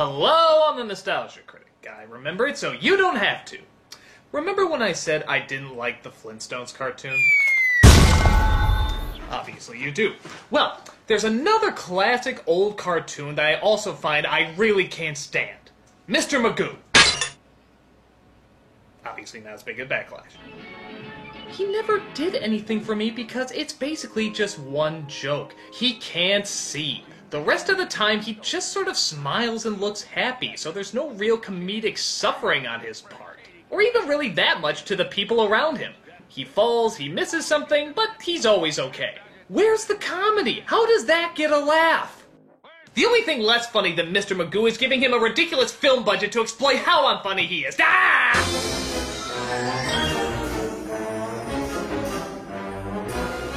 Hello, I'm the Nostalgia Critic. I remember it so you don't have to. Remember when I said I didn't like the Flintstones cartoon? Obviously you do. Well, there's another classic old cartoon that I also find I really can't stand. Mr. Magoo. Obviously not as big a backlash. He never did anything for me because it's basically just one joke. He can't see. The rest of the time, he just sort of smiles and looks happy, so there's no real comedic suffering on his part. Or even really that much to the people around him. He falls, he misses something, but he's always okay. Where's the comedy? How does that get a laugh? The only thing less funny than Mr. Magoo is giving him a ridiculous film budget to exploit how unfunny he is. Ah!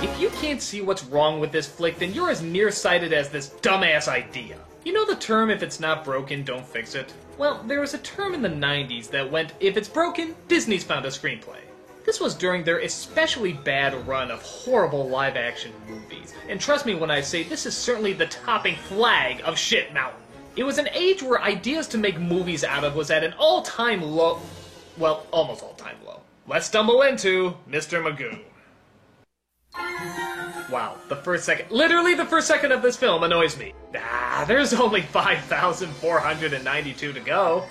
If you can't see what's wrong with this flick, then you're as nearsighted as this dumbass idea. You know the term, if it's not broken, don't fix it? Well, there was a term in the 90s that went, if it's broken, Disney's found a screenplay. This was during their especially bad run of horrible live-action movies. And trust me when I say this is certainly the topping flag of shit mountain. It was an age where ideas to make movies out of was at an all-time low. Well, almost all-time low. Let's stumble into Mr. Magoo. Wow, literally the first second of this film annoys me. There's only 5,492 to go.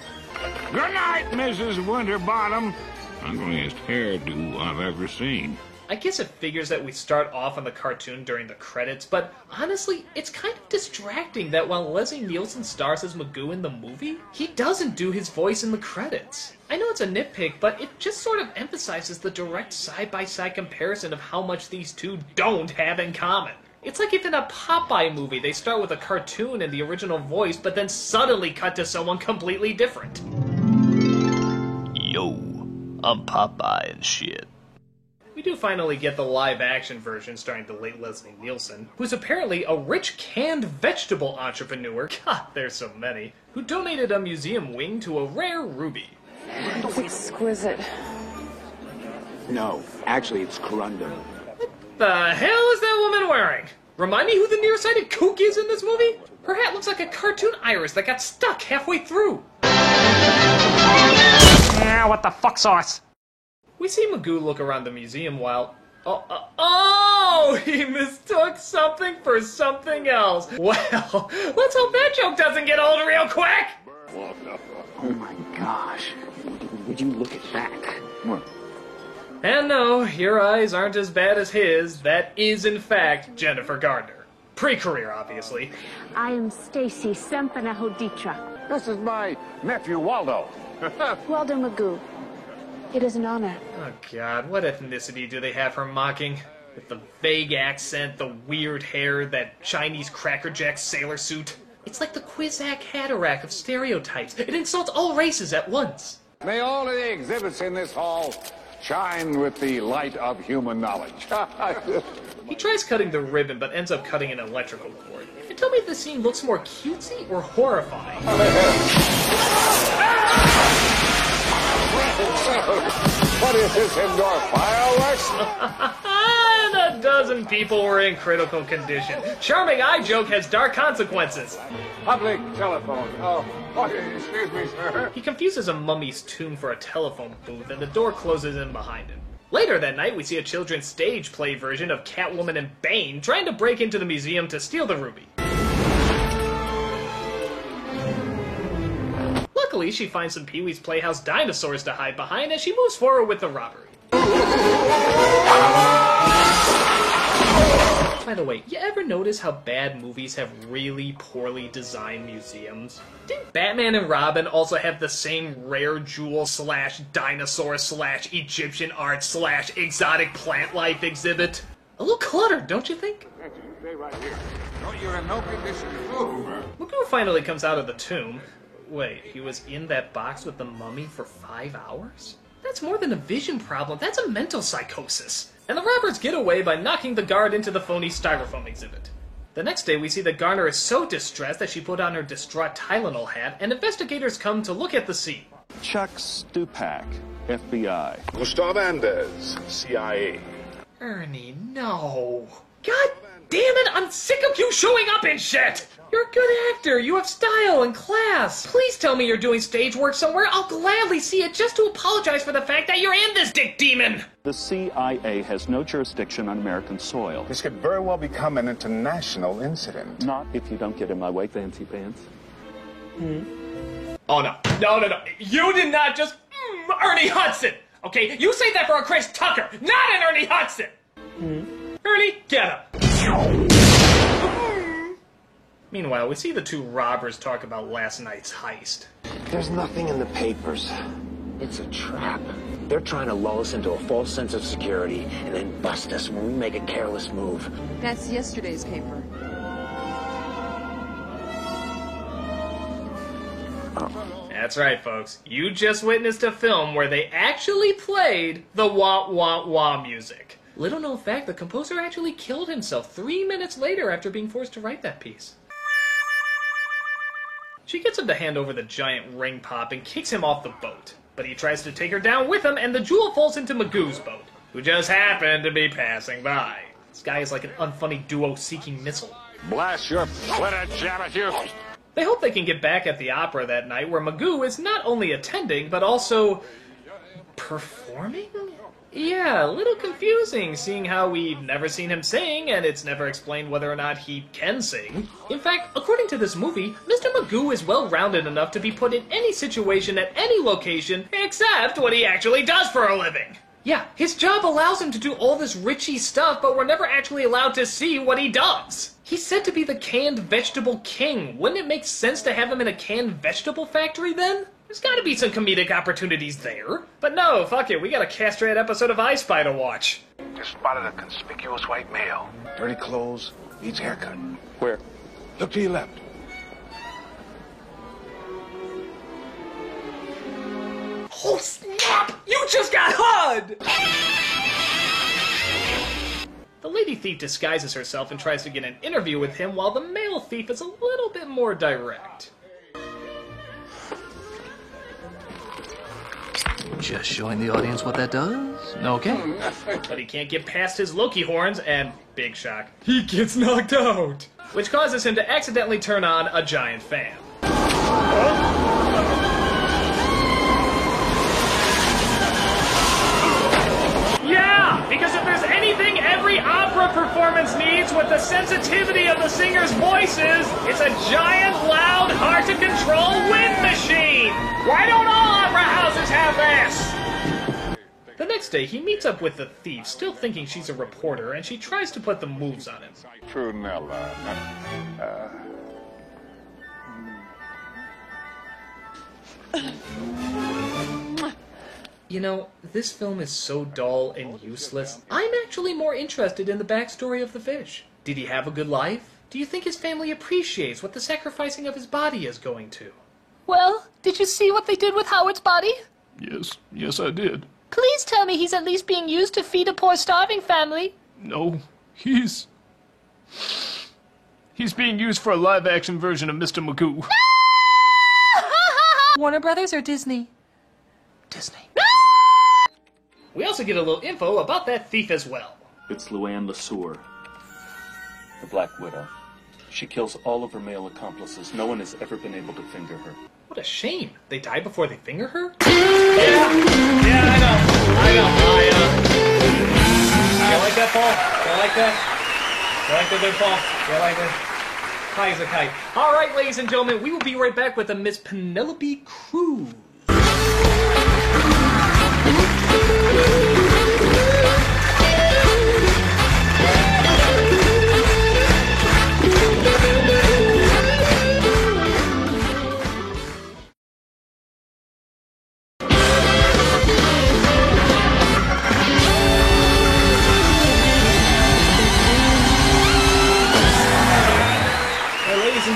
Good night, Mrs. Winterbottom. Ugliest hairdo I've ever seen. I guess it figures that we start off on the cartoon during the credits, but honestly, it's kind of distracting that while Leslie Nielsen stars as Magoo in the movie, he doesn't do his voice in the credits. I know it's a nitpick, but it just sort of emphasizes the direct side-by-side comparison of how much these two don't have in common. It's like if in a Popeye movie they start with a cartoon and the original voice, but then suddenly cut to someone completely different. Yo, I'm Popeye and shit. We do finally get the live-action version starring the late Leslie Nielsen, who's apparently a rich canned vegetable entrepreneur, God, there's so many, who donated a museum wing to a rare ruby. It's exquisite. No, actually it's corundum. What the hell is that woman wearing? Remind me who the nearsighted kook is in this movie? Her hat looks like a cartoon iris that got stuck halfway through. Yeah, what the fuck sauce? We see Magoo look around the museum while... Oh, he mistook something for something else. Well, let's hope that joke doesn't get old real quick. Oh my gosh. Would you look at that? What? And no, your eyes aren't as bad as his. That is, in fact, Jennifer Gardner. Pre-career, obviously. I am Stacy Sempanahoditra. This is my nephew, Waldo. Waldo Magoo. It is an honor. Oh god, what ethnicity do they have her mocking? With the vague accent, the weird hair, that Chinese Cracker Jack sailor suit. It's like the Kwisatz Haderach of stereotypes. It insults all races at once. May all of the exhibits in this hall shine with the light of human knowledge. He tries cutting the ribbon, but ends up cutting an electrical cord. And tell me if this scene looks more cutesy or horrifying. What is this, indoor fireworks? And a dozen people were in critical condition. Charming eye joke has dark consequences. Public telephone. Oh, excuse me, sir. He confuses a mummy's tomb for a telephone booth, and the door closes in behind him. Later that night, we see a children's stage play version of Catwoman and Bane trying to break into the museum to steal the ruby. Luckily, she finds some Pee-wee's Playhouse dinosaurs to hide behind as she moves forward with the robbery. By the way, you ever notice how bad movies have really poorly designed museums? Didn't Batman and Robin also have the same rare jewel / dinosaur / Egyptian art / exotic plant life exhibit? A little cluttered, don't you think? Stay right here. No, you're in no condition to move. Magoo finally comes out of the tomb. Wait, he was in that box with the mummy for 5 hours? That's more than a vision problem, that's a mental psychosis. And the robbers get away by knocking the guard into the phony styrofoam exhibit. The next day we see that Garner is so distressed that she put on her distraught Tylenol hat, and investigators come to look at the scene. Chuck Stupak, FBI. Gustav Anders, CIA. Ernie, no. God damn it, I'm sick of you showing up and shit! You're a good actor, you have style and class. Please tell me you're doing stage work somewhere, I'll gladly see it just to apologize for the fact that you're in this dick demon! The CIA has no jurisdiction on American soil. This could very well become an international incident. Not if you don't get in my way, fancy pants. Oh no, no. You did not just Ernie Hudson! Okay, you say that for a Chris Tucker, not an Ernie Hudson! Ernie, get him! Meanwhile, we see the two robbers talk about last night's heist. There's nothing in the papers. It's a trap. They're trying to lull us into a false sense of security and then bust us when we make a careless move. That's yesterday's paper. That's right, folks. You just witnessed a film where they actually played the wah-wah-wah music. Little known fact, the composer actually killed himself 3 minutes later after being forced to write that piece. She gets him to hand over the giant ring pop and kicks him off the boat. But he tries to take her down with him, and the jewel falls into Magoo's boat, who just happened to be passing by. This guy is like an unfunny duo seeking missile. Blast your Twitter, jam at you! They hope they can get back at the opera that night, where Magoo is not only attending, but also performing? Yeah, a little confusing, seeing how we've never seen him sing, and it's never explained whether or not he can sing. In fact, according to this movie, Mr. Magoo is well-rounded enough to be put in any situation at any location, except what he actually does for a living. Yeah, his job allows him to do all this richy stuff, but we're never actually allowed to see what he does. He's said to be the canned vegetable king. Wouldn't it make sense to have him in a canned vegetable factory then? There's gotta be some comedic opportunities there. But no, fuck it, we got a castrated episode of I Spy to watch. Just spotted a conspicuous white male. Dirty clothes, needs haircut. Where? Look to your left. Oh snap! You just got HUD! The lady thief disguises herself and tries to get an interview with him, while the male thief is a little bit more direct. Just showing the audience what that does? Okay. But he can't get past his Loki horns, and, big shock, he gets knocked out! Which causes him to accidentally turn on a giant fan. Yeah! Because if there's anything every opera performance needs with the sensitivity of the singer's voices, it's a giant, loud, hard-to-control wind machine! Why don't all opera houses have this? The next day, he meets up with the thief, still thinking she's a reporter, and she tries to put the moves on him. Prunella. You know, this film is so dull and useless. I'm actually more interested in the backstory of the fish. Did he have a good life? Do you think his family appreciates what the sacrificing of his body is going to? Well, did you see what they did with Howard's body? Yes, I did. Please tell me he's at least being used to feed a poor starving family. No, he's being used for a live-action version of Mr. Magoo. Warner Brothers or Disney? Disney. We also get a little info about that thief as well. It's Luann LeSueur, the Black Widow. She kills all of her male accomplices. No one has ever been able to finger her. What a shame. They die before they finger her? Yeah, I know. You like that, Paul? You like that? You like that there, Paul? You like that? High as a kite. All right, ladies and gentlemen, we will be right back with a Miss Penelope Cruz.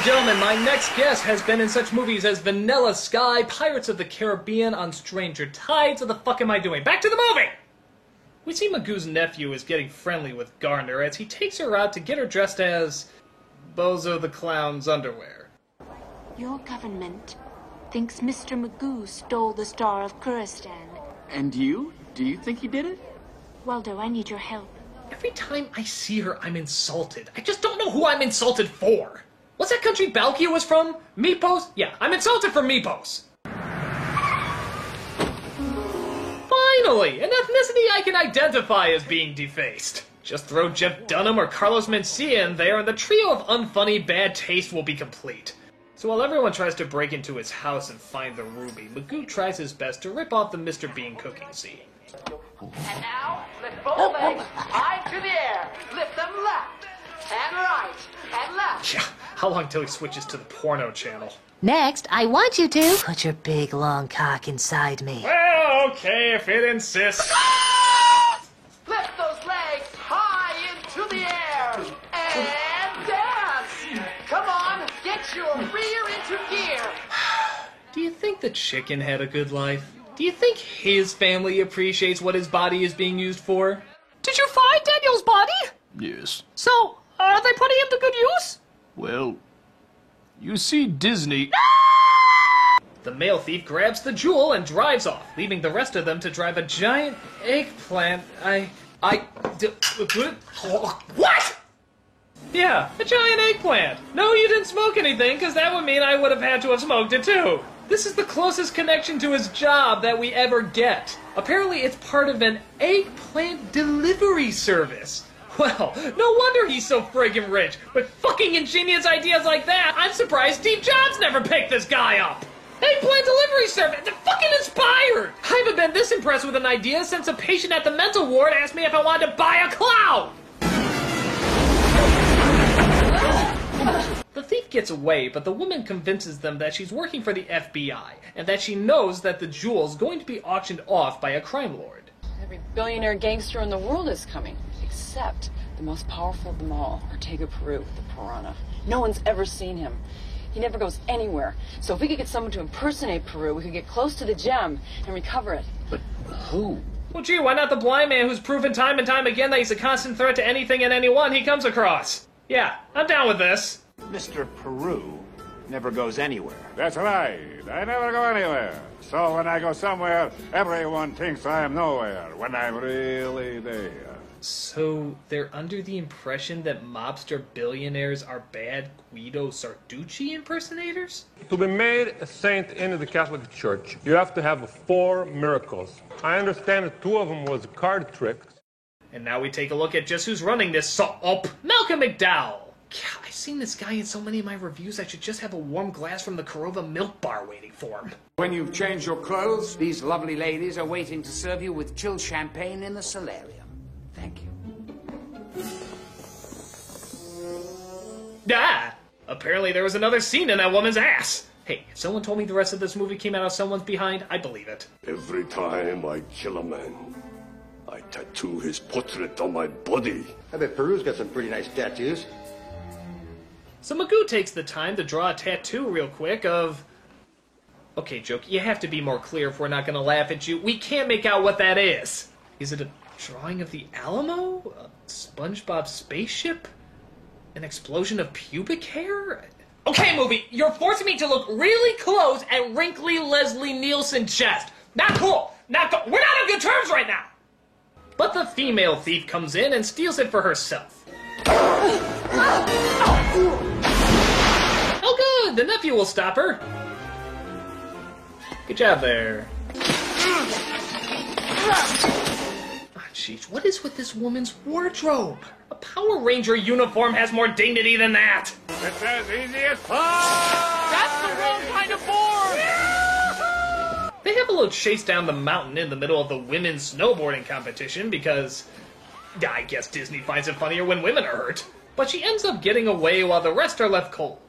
Gentlemen, my next guest has been in such movies as Vanilla Sky, Pirates of the Caribbean, On Stranger Tides. What the fuck am I doing? Back to the movie! We see Magoo's nephew is getting friendly with Garner as he takes her out to get her dressed as Bozo the Clown's underwear. Your government thinks Mr. Magoo stole the Star of Kuristan. And you? Do you think he did it? Waldo, I need your help. Every time I see her, I'm insulted. I just don't know who I'm insulted for. What's that country Balkia was from? Meepos? Yeah, I'm insulted for Meepos. Finally, an ethnicity I can identify as being defaced. Just throw Jeff Dunham or Carlos Mencia in there and the trio of unfunny bad taste will be complete. So while everyone tries to break into his house and find the ruby, Magoo tries his best to rip off the Mr. Bean cooking scene. And now, lift both legs high to the air. Lift them left and right and left. Yeah, how long till he switches to the porno channel? Next, I want you to put your big long cock inside me. Well, okay, if it insists. Lift those legs high into the air and dance. Come on, get your rear into gear. Do you think the chicken had a good life? Do you think his family appreciates what his body is being used for? Did you find Daniel's body? Yes. So, are they putting him to good use? Well, you see, Disney... The male thief grabs the jewel and drives off, leaving the rest of them to drive a giant eggplant. What? Yeah, a giant eggplant. No, you didn't smoke anything, because that would mean I would have had to have smoked it too. This is the closest connection to his job that we ever get. Apparently it's part of an eggplant delivery service. Well, no wonder he's so friggin' rich. With fucking ingenious ideas like that, I'm surprised Steve Jobs never picked this guy up. Eggplant delivery service, they're fucking inspired. I haven't been this impressed with an idea since a patient at the mental ward asked me if I wanted to buy a clown. The thief gets away, but the woman convinces them that she's working for the FBI, and that she knows that the jewel's going to be auctioned off by a crime lord. Every billionaire gangster in the world is coming, except the most powerful of them all, Ortega Peru, the piranha. No one's ever seen him. He never goes anywhere. So if we could get someone to impersonate Peru, we could get close to the gem and recover it. But who? Well, gee, why not the blind man who's proven time and time again that he's a constant threat to anything and anyone he comes across? Yeah, I'm down with this. Mr. Peru never goes anywhere. That's right. I never go anywhere. So when I go somewhere, everyone thinks I am nowhere when I'm really there. So they're under the impression that mobster billionaires are bad Guido Sarducci impersonators? To be made a saint in the Catholic Church, you have to have 4 miracles. I understand that 2 of them was card tricks. And now we take a look at just who's running this so-up. Malcolm McDowell. God, I've seen this guy in so many of my reviews, I should just have a warm glass from the Korova milk bar waiting for him. When you've changed your clothes, these lovely ladies are waiting to serve you with chilled champagne in the solarium. Thank you. Ah! Apparently there was another scene in that woman's ass. Hey, if someone told me the rest of this movie came out of someone's behind, I'd believe it. Every time I kill a man, I tattoo his portrait on my body. I bet Peru's got some pretty nice tattoos. So Magoo takes the time to draw a tattoo real quick of... Okay, joke, you have to be more clear if we're not gonna laugh at you. We can't make out what that is. Is it a drawing of the Alamo? A SpongeBob spaceship? An explosion of pubic hair? Okay, movie, you're forcing me to look really close at wrinkly Leslie Nielsen chest. Not cool. Not cool. We're not on good terms right now. But the female thief comes in and steals it for herself. Oh good, the nephew will stop her. Good job there. Ah, jeez, what is with this woman's wardrobe? A Power Ranger uniform has more dignity than that. It's as easy as pie! That's the wrong kind of board! They have a little chase down the mountain in the middle of the women's snowboarding competition because... I guess Disney finds it funnier when women are hurt. But she ends up getting away while the rest are left cold.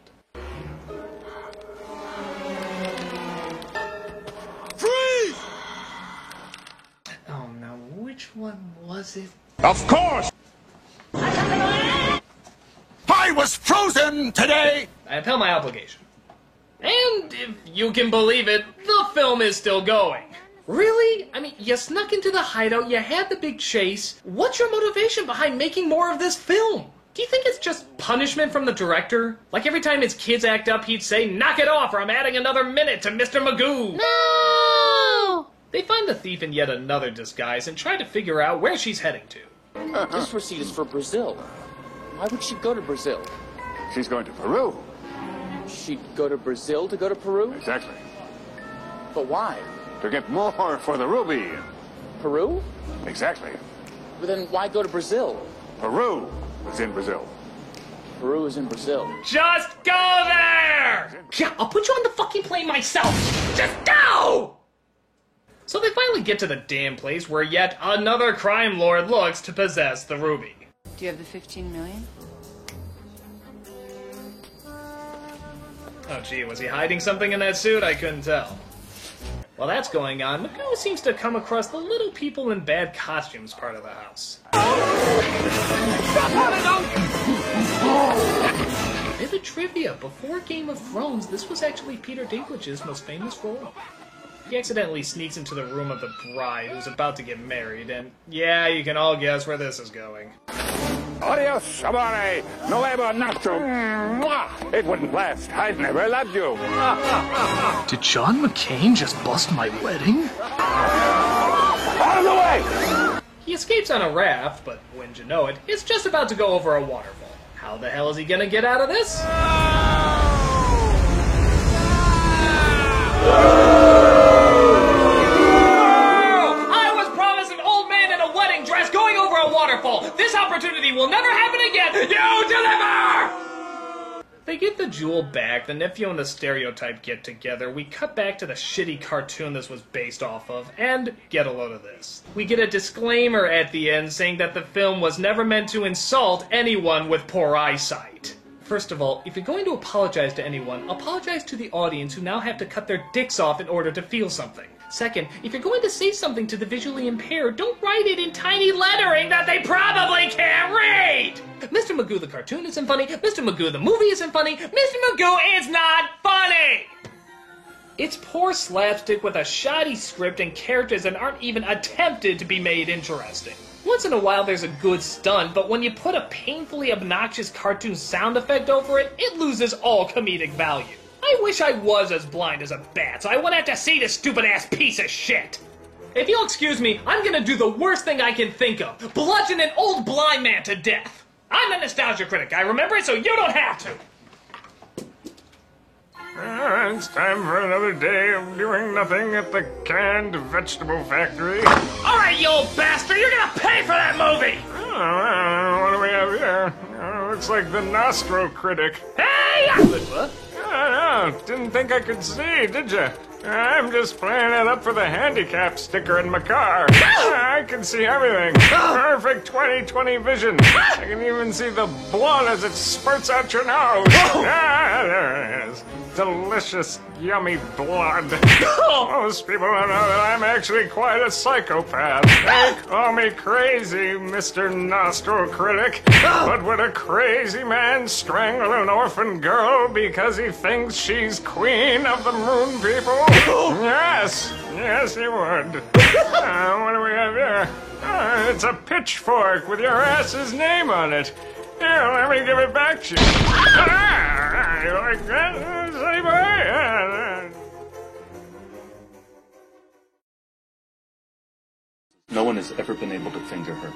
Freeze! Oh no, which one was it? Of course! I was frozen today! I upheld my obligation. And if you can believe it, the film is still going. Really? I mean, you snuck into the hideout, you had the big chase. What's your motivation behind making more of this film? Do you think it's just punishment from the director? Like every time his kids act up, he'd say, "Knock it off or I'm adding another minute to Mr. Magoo." No! They find the thief in yet another disguise and try to figure out where she's heading to. This receipt is for Brazil. Why would she go to Brazil? She's going to Peru. She'd go to Brazil to go to Peru? Exactly. But why? To get more for the ruby. Peru? Exactly. But then why go to Brazil? Peru is in Brazil. Peru is in Brazil. Just go there! Yeah, I'll put you on the fucking plane myself! Just go! So they finally get to the damn place where yet another crime lord looks to possess the ruby. Do you have the 15 million? Oh gee, was he hiding something in that suit? I couldn't tell. While that's going on, Magoo seems to come across the little people in bad costumes part of the house. Bit of trivia, before Game of Thrones, this was actually Peter Dinklage's most famous role. He accidentally sneaks into the room of the bride who's about to get married, and yeah, you can all guess where this is going. Adios, amore. Nuevo nacho. Mwah. It wouldn't last. I've never loved you. Did John McCain just bust my wedding? Out of the way! He escapes on a raft, but wouldn't you know it, it's just about to go over a waterfall. How the hell is he gonna get out of this? This opportunity will never happen again! You deliver! They get the jewel back, the nephew and the stereotype get together, we cut back to the shitty cartoon this was based off of, and get a load of this. We get a disclaimer at the end saying that the film was never meant to insult anyone with poor eyesight. First of all, if you're going to apologize to anyone, apologize to the audience who now have to cut their dicks off in order to feel something. Second, if you're going to say something to the visually impaired, don't write it in tiny lettering that they probably can't read! Mr. Magoo the cartoon isn't funny, Mr. Magoo the movie isn't funny, Mr. Magoo is not funny! It's poor slapstick with a shoddy script and characters that aren't even attempted to be made interesting. Once in a while there's a good stunt, but when you put a painfully obnoxious cartoon sound effect over it, it loses all comedic value. I wish I was as blind as a bat, so I wouldn't have to see this stupid-ass piece of shit! If you'll excuse me, I'm gonna do the worst thing I can think of. Bludgeon an old blind man to death! I'm the Nostalgia Critic, I remember it, so you don't have to! It's time for another day of doing nothing at the canned vegetable factory. Alright, you old bastard, you're gonna pay for that movie! What do we have here? Looks like the Nostro Critic. Hey! What? No, didn't think I could see, did you? I'm just playing it up for the handicap sticker in my car. I can see everything. Perfect 20/20 vision. I can even see the blood as it spurts out your nose. There it is. Delicious, yummy blood. Most people don't know that I'm actually quite a psychopath. They call me crazy, Mr. Nostro Critic. But would a crazy man strangle an orphan girl because he thinks she's queen of the moon people? Yes, yes he would. What do we have here? It's a pitchfork with your ass's name on it. Here, let me give it back to you. You like that? Say bye. No one has ever been able to finger her.